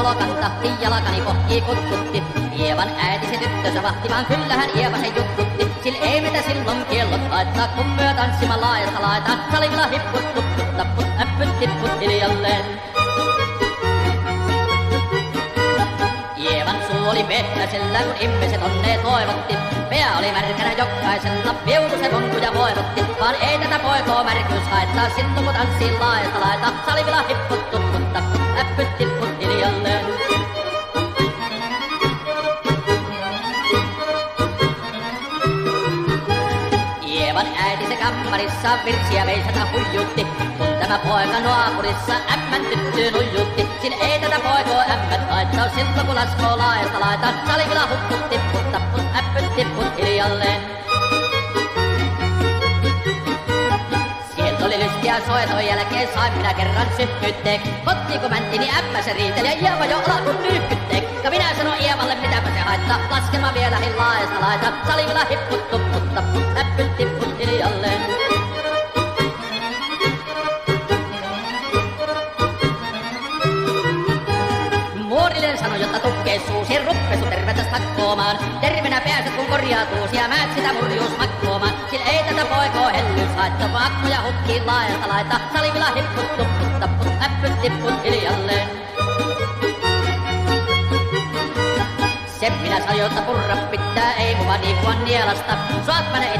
Tolokan tahti jalkani pohjii kutkutti. Ievan äiti se tyttönsä vahti, vaan kyllähän Ieva se juttutti. Sillä ei meitä silloin kiellot laittaa, kun myö tanssima laajasta laitaan. Salilla hipput, tupput, tapput, äppyt, tipput hiljalleen. Ievan suu oli mettäisellä, kun ihmiset onnea toivotti. Pää oli märkänä jokaisella, viutu se vonkuja voivotti. Vaan ei tätä poikoo märkyys haittaa, silloin kun tanssii laajasta laitaan. Salilla hipput, tupput, tapput, äppyt, tipput hiljalleen. Ievan äiti se kammarissa virsiä veisata huijutti. Kun tämä poika naapurissa ämmän tyttyyn ujutti. Sin ei tätä poikoo ämmät haittaa, silloin kun laskoo laajasta laitaan. Salivilla hupput, tipput, tapput, äppyt, tipput hiljalleen. Sieltä oli lystiä soiton jälkeen, sain minä kerran syhkytteek. Kotti kun mäntini ämmä se riiteli ja Ieva jo alkuun nyyhkytteek. Ja minä sanon Ievalle mitäpä se haittaa, laskelma vielä laajasta laitaan. Salivilla hipput, tupput, tapput, äppyt, tipput hiljalleen. Muorille sanoi, jotta tukkee suusi, ruppesu tervetäs takkoomaan. Tervenä pääset kun korjautuus ja määt sitä murjuus makkoomaan. Sillä ei tätä poikoo hellyys haittaa, kun akkuja hukkiin laajasta laittaa. Salivilla hipput, tupput, tapput, äppyt, tipput hiljalleen. Sen minä sanoin, jotta purra pitää, ei mua niivua nielasta. Suat mene